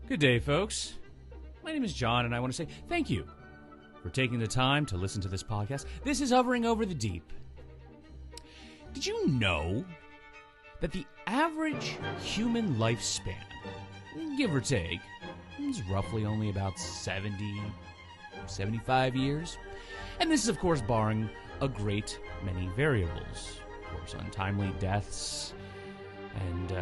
Good day, folks. My name is John, and I want to say thank you for taking the time to listen to this podcast. This is Hovering Over the Deep. Did you know that the average human lifespan, give or take, is roughly only about 70, 75 years? And this is, of course, barring a great many variables. Of course, untimely deaths and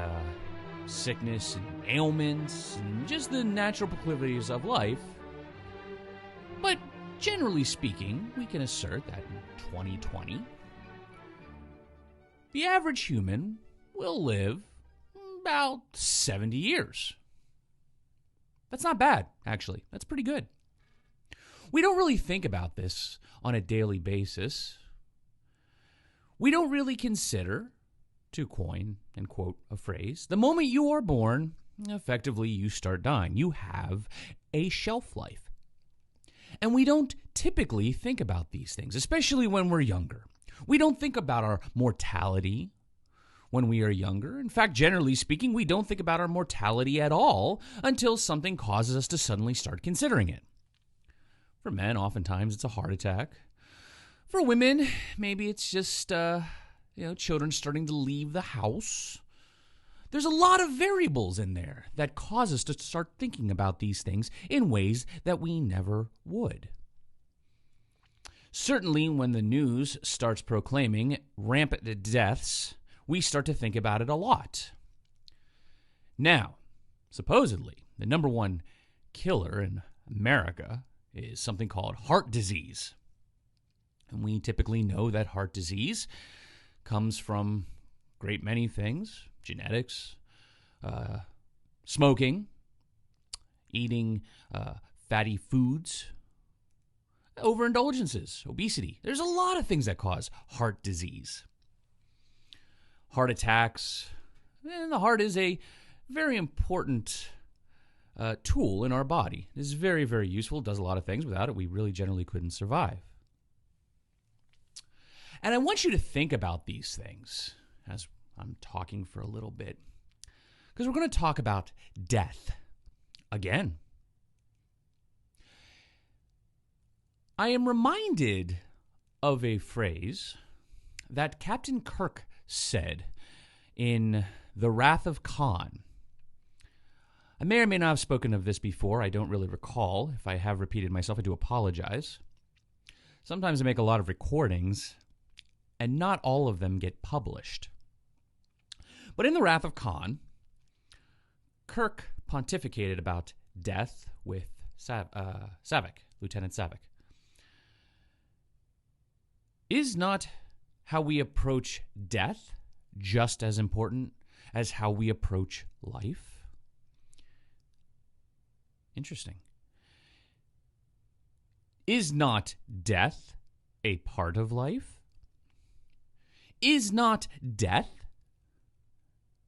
sickness and ailments and just the natural proclivities of life. But generally speaking, we can assert that in 2020, the average human will live about 70 years. That's not bad, actually. That's pretty good. We don't really think about this on a daily basis. We don't really consider, to coin and quote a phrase, the moment you are born, effectively you start dying. You have a shelf life. And we don't typically think about these things, especially when we're younger. We don't think about our mortality when we are younger. In fact, generally speaking, we don't think about our mortality at all until something causes us to suddenly start considering it. For men, oftentimes it's a heart attack. For women, maybe it's just children starting to leave the house. There's a lot of variables in there that cause us to start thinking about these things in ways that we never would. Certainly, when the news starts proclaiming rampant deaths, we start to think about it a lot. Now, supposedly, the number one killer in America is something called heart disease. And we typically know that heart disease comes from a great many things: genetics, smoking, eating fatty foods, overindulgences, obesity. There's a lot of things that cause heart disease. Heart attacks. And the heart is a very important tool in our body. It is very, very useful. It does a lot of things. Without it, we really generally couldn't survive. And I want you to think about these things as I'm talking for a little bit, because we're going to talk about death again. I am reminded of a phrase that Captain Kirk said in The Wrath of Khan. I may or may not have spoken of this before. I don't really recall. If I have repeated myself, I do apologize. Sometimes I make a lot of recordings, and not all of them get published. But in The Wrath of Khan, Kirk pontificated about death with Saavik, Lieutenant Saavik. Is not how we approach death just as important as how we approach life? Interesting. Is not death a part of life? Is not death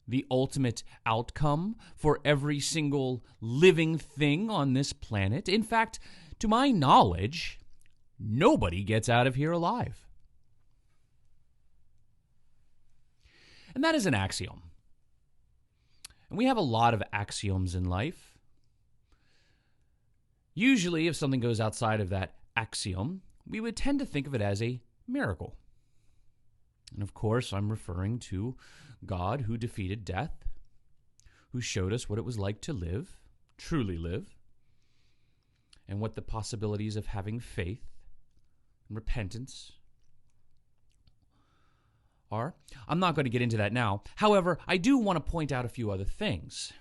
the ultimate outcome for every single living thing on this planet? In fact, to my knowledge, nobody gets out of here alive. And that is an axiom. And we have a lot of axioms in life. Usually, if something goes outside of that axiom, we would tend to think of it as a miracle. And of course, I'm referring to God who defeated death, who showed us what it was like to live, truly live, and what the possibilities of having faith and repentance are. I'm not going to get into that now. However, I do want to point out a few other things.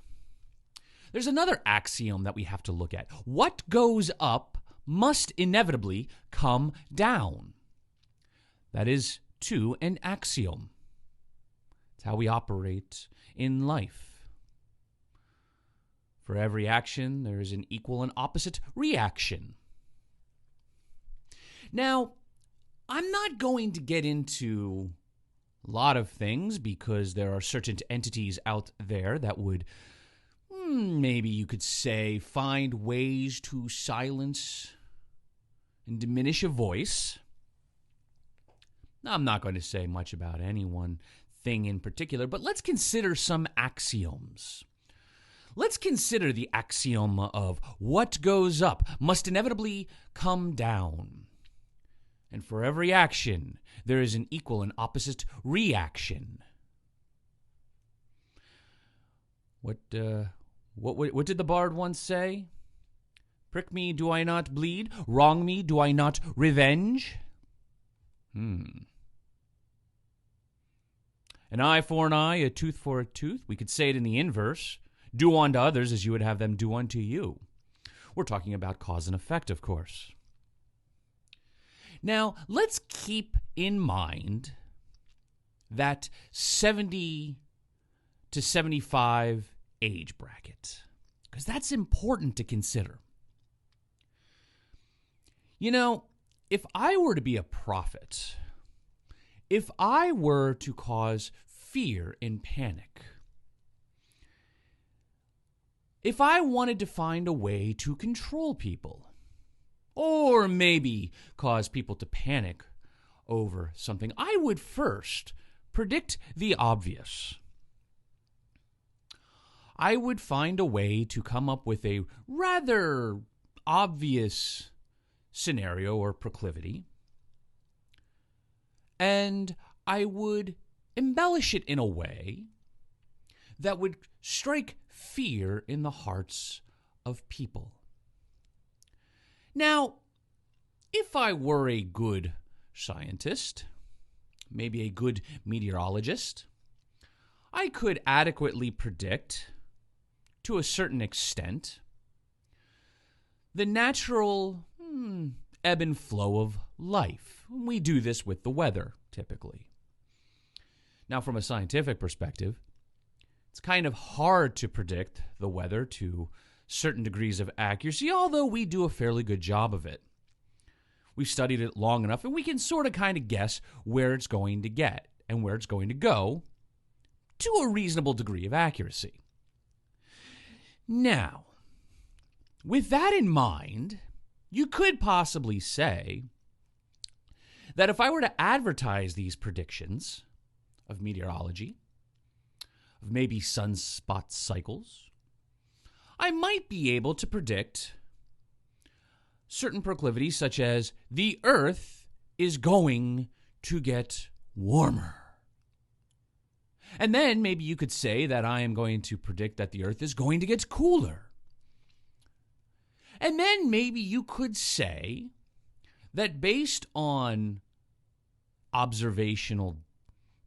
There's another axiom that we have to look at. What goes up must inevitably come down. That is, to an axiom. It's how we operate in life. For every action, there is an equal and opposite reaction. Now, I'm not going to get into a lot of things because there are certain entities out there that would, maybe you could say, find ways to silence and diminish a voice. I'm not going to say much about any one thing in particular, but let's consider some axioms. Let's consider the axiom of what goes up must inevitably come down. And for every action, there is an equal and opposite reaction. What did the bard once say? Prick me, do I not bleed? Wrong me, do I not revenge? An eye for an eye, a tooth for a tooth. We could say it in the inverse. Do unto others as you would have them do unto you. We're talking about cause and effect, of course. Now, let's keep in mind that 70 to 75 age bracket, because that's important to consider. You know, if I were to be a prophet, if I were to cause fear and panic, if I wanted to find a way to control people, or maybe cause people to panic over something, I would first predict the obvious. I would find a way to come up with a rather obvious scenario or proclivity, and I would embellish it in a way that would strike fear in the hearts of people. Now, if I were a good scientist, maybe a good meteorologist, I could adequately predict, to a certain extent, the natural ebb and flow of life. We do this with the weather, typically. Now, from a scientific perspective, it's kind of hard to predict the weather to certain degrees of accuracy, although we do a fairly good job of it. We've studied it long enough, and we can sort of kind of guess where it's going to get and where it's going to go to a reasonable degree of accuracy. Now, with that in mind, you could possibly say that if I were to advertise these predictions of meteorology, of maybe sunspot cycles, I might be able to predict certain proclivities such as the Earth is going to get warmer. And then maybe you could say that I am going to predict that the Earth is going to get cooler. And then maybe you could say that based on observational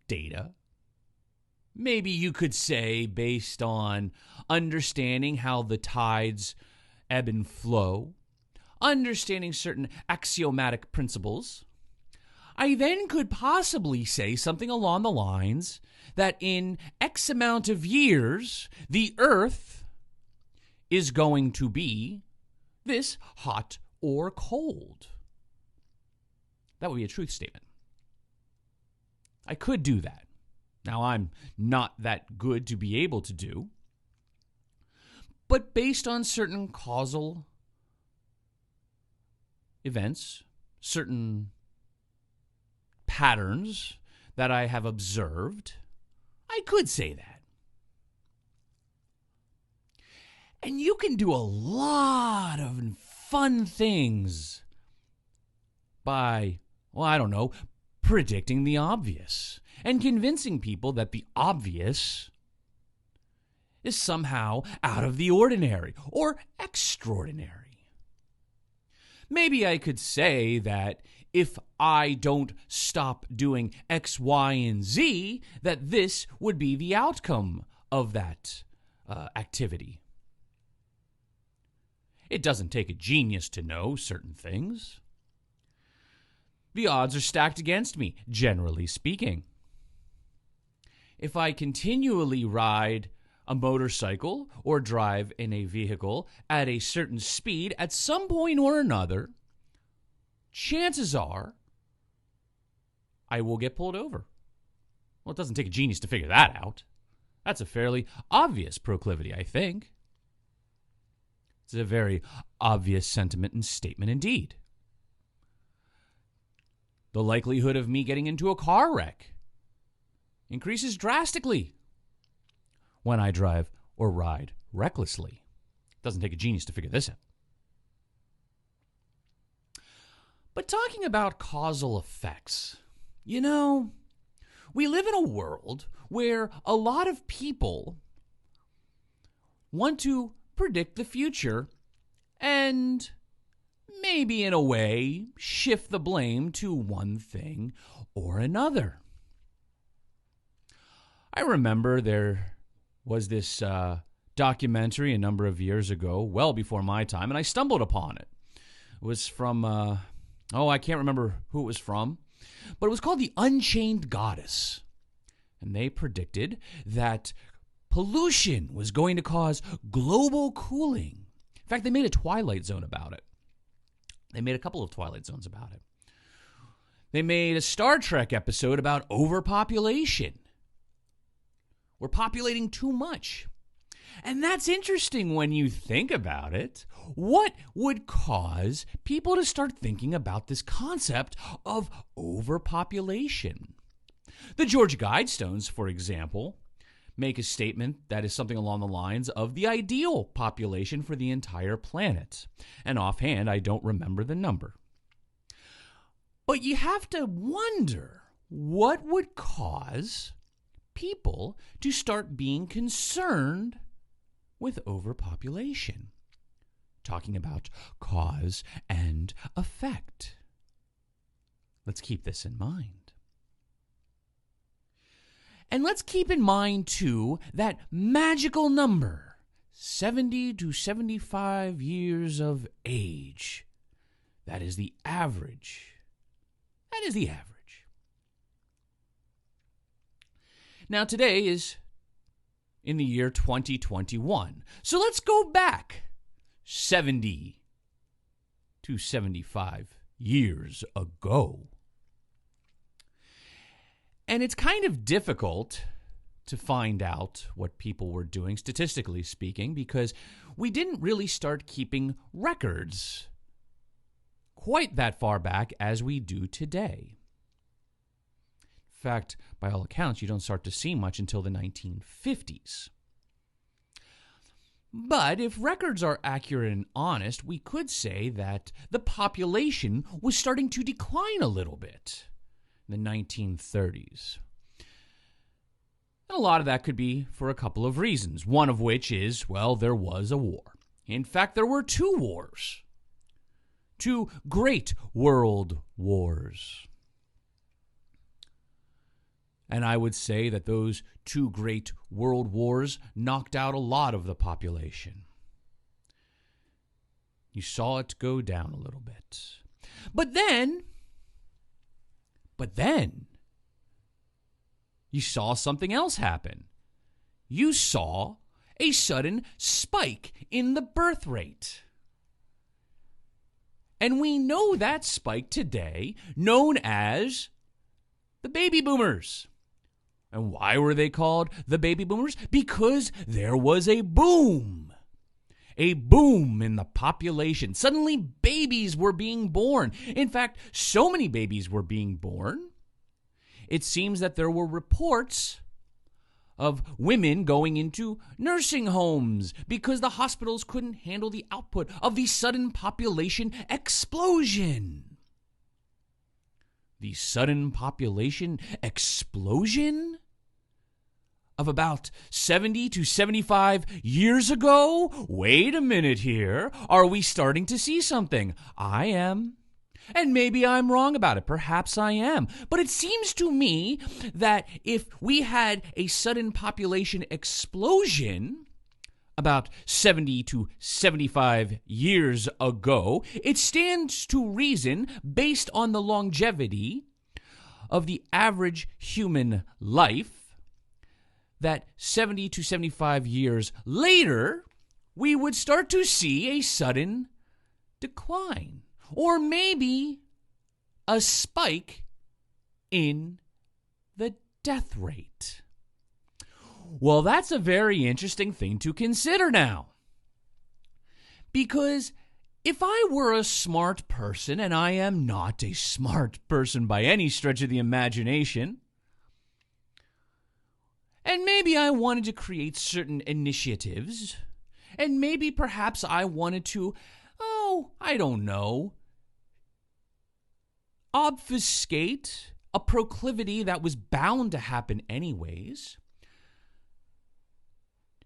data, maybe you could say based on understanding how the tides ebb and flow, understanding certain axiomatic principles, I then could possibly say something along the lines that in X amount of years, the Earth is going to be this hot or cold. That would be a truth statement. I could do that. Now, I'm not that good to be able to do, but based on certain causal events, certain patterns that I have observed, I could say that. And you can do a lot of fun things by, predicting the obvious and convincing people that the obvious is somehow out of the ordinary or extraordinary. Maybe I could say that if I don't stop doing X, Y, and Z, that this would be the outcome of that activity. It doesn't take a genius to know certain things. The odds are stacked against me, generally speaking. If I continually ride a motorcycle or drive in a vehicle at a certain speed at some point or another, chances are I will get pulled over. Well, it doesn't take a genius to figure that out. That's a fairly obvious proclivity, I think. It's a very obvious sentiment and statement indeed. The likelihood of me getting into a car wreck increases drastically when I drive or ride recklessly. It doesn't take a genius to figure this out. But talking about causal effects, we live in a world where a lot of people want to predict the future and maybe in a way shift the blame to one thing or another. I remember there was this documentary a number of years ago, well before my time, and I stumbled upon it. It was from, I can't remember who it was from, but it was called The Unchained Goddess. And they predicted that pollution was going to cause global cooling. In fact, they made a Twilight Zone about it. They made a couple of Twilight Zones about it. They made a Star Trek episode about overpopulation. We're populating too much. And that's interesting when you think about it. What would cause people to start thinking about this concept of overpopulation? The Georgia Guidestones, for example, make a statement that is something along the lines of the ideal population for the entire planet. And offhand, I don't remember the number. But you have to wonder what would cause people to start being concerned with overpopulation. Talking about cause and effect. Let's keep this in mind. And let's keep in mind, too, that magical number, 70 to 75 years of age. That is the average. That is the average. Now, today is in the year 2021. So let's go back 70 to 75 years ago. And it's kind of difficult to find out what people were doing, statistically speaking, because we didn't really start keeping records quite that far back as we do today. In fact, by all accounts, you don't start to see much until the 1950s. But if records are accurate and honest, we could say that the population was starting to decline a little bit in the 1930s. And a lot of that could be for a couple of reasons, one of which is, well, there was a war. In fact, there were two wars. Two great world wars. And I would say that those two great world wars knocked out a lot of the population. You saw it go down a little bit. But then, you saw something else happen. You saw a sudden spike in the birth rate. And we know that spike today, known as the baby boomers. And why were they called the baby boomers? Because there was a boom. A boom in the population. Suddenly, babies were being born. In fact, so many babies were being born, it seems that there were reports of women going into nursing homes because the hospitals couldn't handle the output of the sudden population explosion. The sudden population explosion of about 70 to 75 years ago? Wait a minute here. Are we starting to see something? I am. And maybe I'm wrong about it. Perhaps I am. But it seems to me that if we had a sudden population explosion about 70 to 75 years ago, it stands to reason, based on the longevity of the average human life, that 70 to 75 years later, we would start to see a sudden decline. Or maybe a spike in the death rate. Well, that's a very interesting thing to consider now. Because if I were a smart person, and I am not a smart person by any stretch of the imagination, and maybe I wanted to create certain initiatives And maybe perhaps I wanted to, I don't know, obfuscate a proclivity that was bound to happen anyways.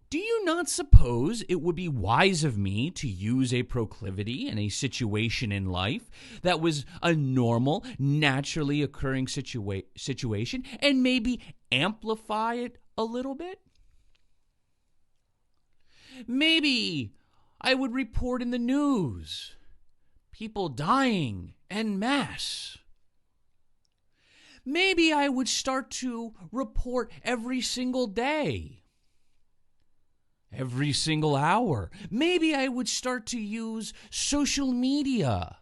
Do you not suppose it would be wise of me to use a proclivity in a situation in life that was a normal, naturally occurring situation and maybe amplify it a little bit? Maybe I would report in the news people dying en masse. Maybe I would start to report every single day, every single hour. Maybe I would start to use social media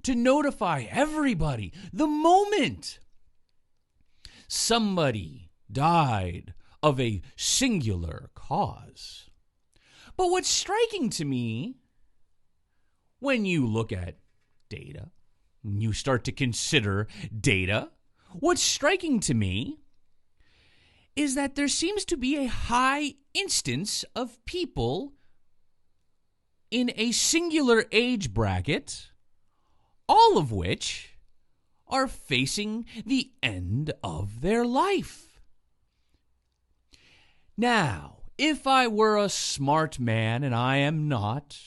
to notify everybody the moment somebody died of a singular cause. But what's striking to me, when you look at data, when you start to consider data, what's striking to me is that there seems to be a high instance of people in a singular age bracket, all of which are facing the end of their life. Now, if I were a smart man, and I am not,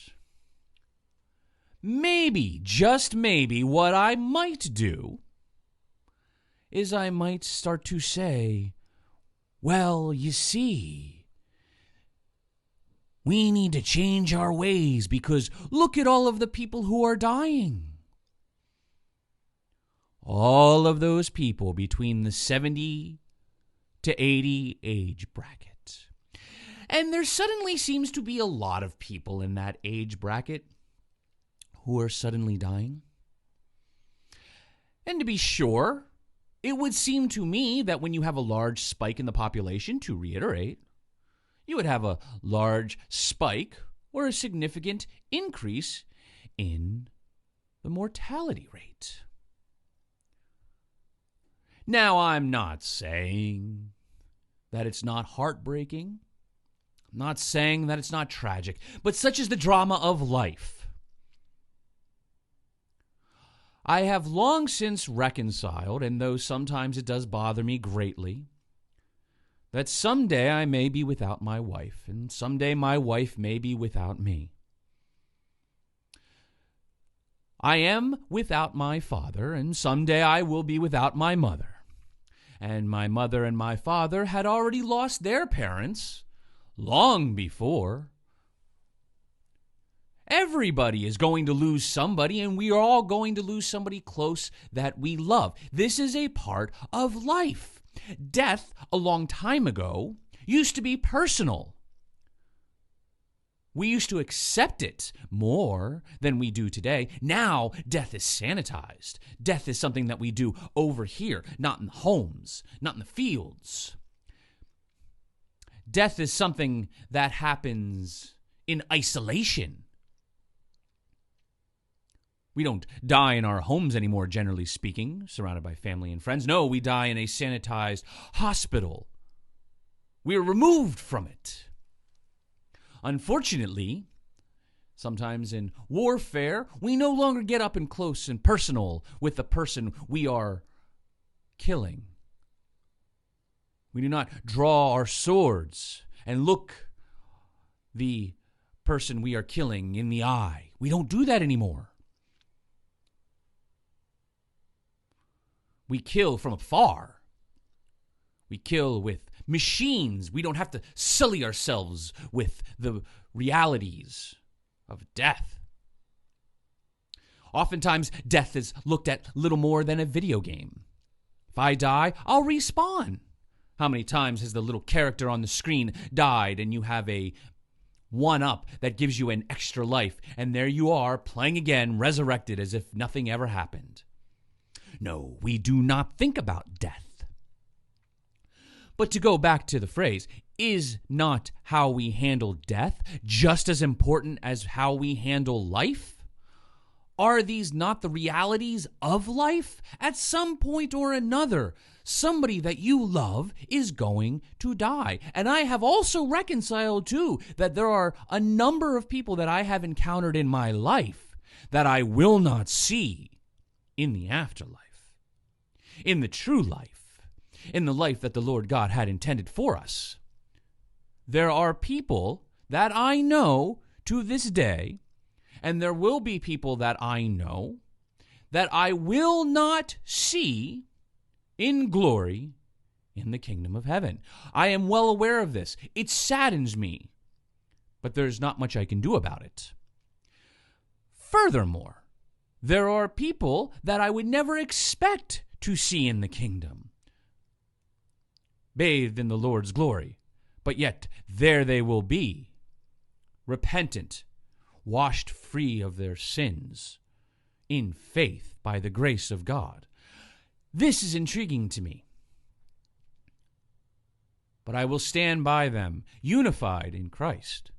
maybe, just maybe, what I might do is I might start to say, well, you see, we need to change our ways because look at all of the people who are dying. All of those people between the 70 to 80 age bracket. And there suddenly seems to be a lot of people in that age bracket who are suddenly dying. And to be sure, it would seem to me that when you have a large spike in the population, to reiterate, you would have a large spike or a significant increase in the mortality rate. Now, I'm not saying that it's not heartbreaking. I'm not saying that it's not tragic, but such is the drama of life. I have long since reconciled, and though sometimes it does bother me greatly, that someday I may be without my wife, and someday my wife may be without me. I am without my father, and someday I will be without my mother. And my mother and my father had already lost their parents long before. Everybody is going to lose somebody, and we are all going to lose somebody close that we love. This is a part of life. Death, a long time ago, used to be personal. We used to accept it more than we do today. Now, death is sanitized. Death is something that we do over here, not in the homes, not in the fields. Death is something that happens in isolation. We don't die in our homes anymore, generally speaking, surrounded by family and friends. No, we die in a sanitized hospital. We are removed from it. Unfortunately, sometimes in warfare, we no longer get up and close and personal with the person we are killing. We do not draw our swords and look the person we are killing in the eye. We don't do that anymore. We kill from afar. We kill with machines. We don't have to sully ourselves with the realities of death. Oftentimes, death is looked at little more than a video game. If I die, I'll respawn. How many times has the little character on the screen died and you have a one-up that gives you an extra life, and there you are playing again, resurrected as if nothing ever happened? No, we do not think about death. But to go back to the phrase, is not how we handle death just as important as how we handle life? Are these not the realities of life? At some point or another, somebody that you love is going to die. And I have also reconciled, too, that there are a number of people that I have encountered in my life that I will not see in the afterlife, in the true life, in the life that the Lord God had intended for us. There are people that I know to this day, and there will be people that I know that I will not see in glory in the kingdom of heaven. I am well aware of this. It saddens me, but there's not much I can do about it. Furthermore, there are people that I would never expect to see in the kingdom, bathed in the Lord's glory, but yet there they will be, repentant, washed free of their sins, in faith by the grace of God. This is intriguing to me. But I will stand by them, unified in Christ.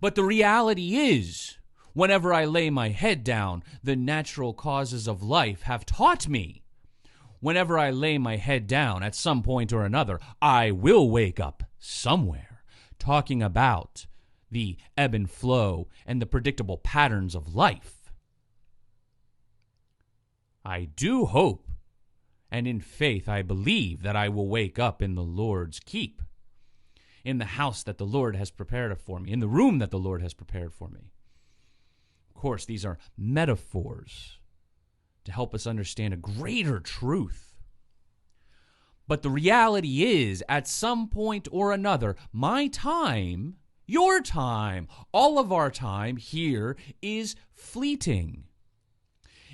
But the reality is, whenever I lay my head down, the natural causes of life have taught me, whenever I lay my head down at some point or another, I will wake up somewhere talking about the ebb and flow and the predictable patterns of life. I do hope, and in faith I believe that I will wake up in the Lord's keep, in the house that the Lord has prepared for me, in the room that the Lord has prepared for me. Of course, these are metaphors to help us understand a greater truth. But the reality is, at some point or another, my time, your time, all of our time here is fleeting.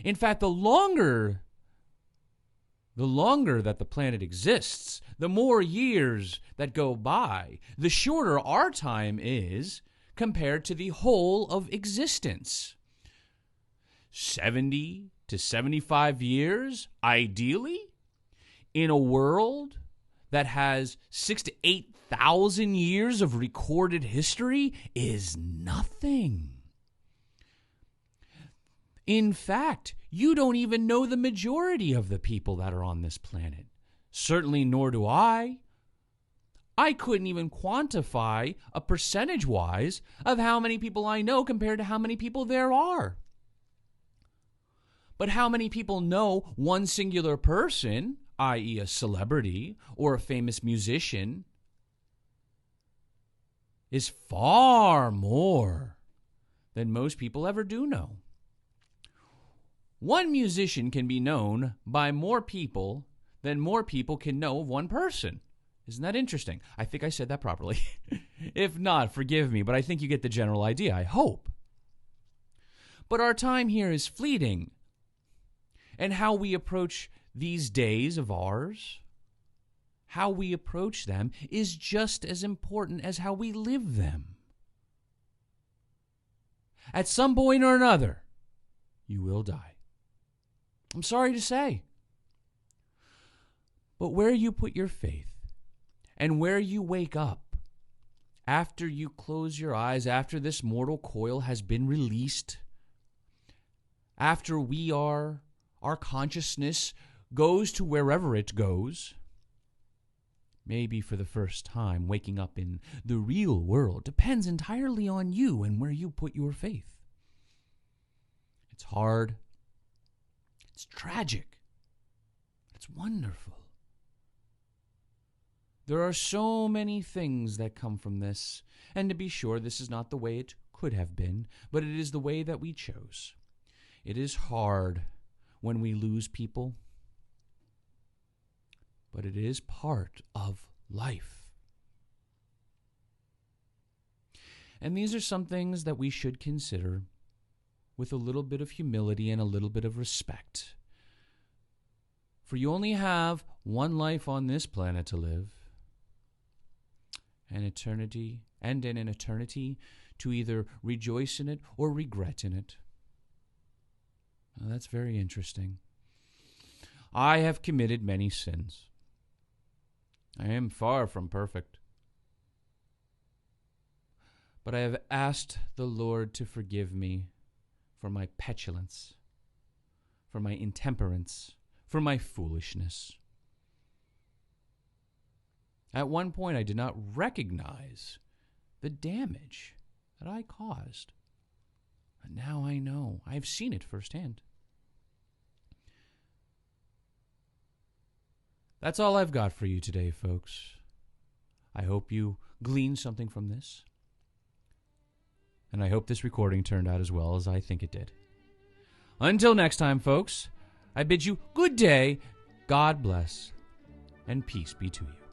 In fact, the longer that the planet exists, the more years that go by, the shorter our time is compared to the whole of existence. 70 to 75 years, ideally, in a world that has 6,000 to 8,000 years of recorded history is nothing. In fact, you don't even know the majority of the people that are on this planet. Certainly nor do I. I couldn't even quantify a percentage-wise of how many people I know compared to how many people there are. But how many people know one singular person, i.e. a celebrity or a famous musician, is far more than most people ever do know. One musician can be known by more people than more people can know of one person. Isn't that interesting? I think I said that properly. If not, forgive me, but I think you get the general idea, I hope. But our time here is fleeting. And how we approach these days of ours, how we approach them, is just as important as how we live them. At some point or another, you will die. I'm sorry to say. But where you put your faith and where you wake up after you close your eyes, after this mortal coil has been released, after our consciousness goes to wherever it goes, maybe for the first time waking up in the real world, depends entirely on you and where you put your faith. It's hard. It's tragic. It's wonderful. There are so many things that come from this, and to be sure, this is not the way it could have been, but it is the way that we chose. It is hard when we lose people, but it is part of life. And these are some things that we should consider with a little bit of humility and a little bit of respect. For you only have one life on this planet to live, and in an eternity to either rejoice in it or regret in it. Now, that's very interesting. I have committed many sins. I am far from perfect. But I have asked the Lord to forgive me for my petulance, for my intemperance, for my foolishness. At one point, I did not recognize the damage that I caused. But now I know. I've seen it firsthand. That's all I've got for you today, folks. I hope you gleaned something from this. And I hope this recording turned out as well as I think it did. Until next time, folks, I bid you good day, God bless, and peace be to you.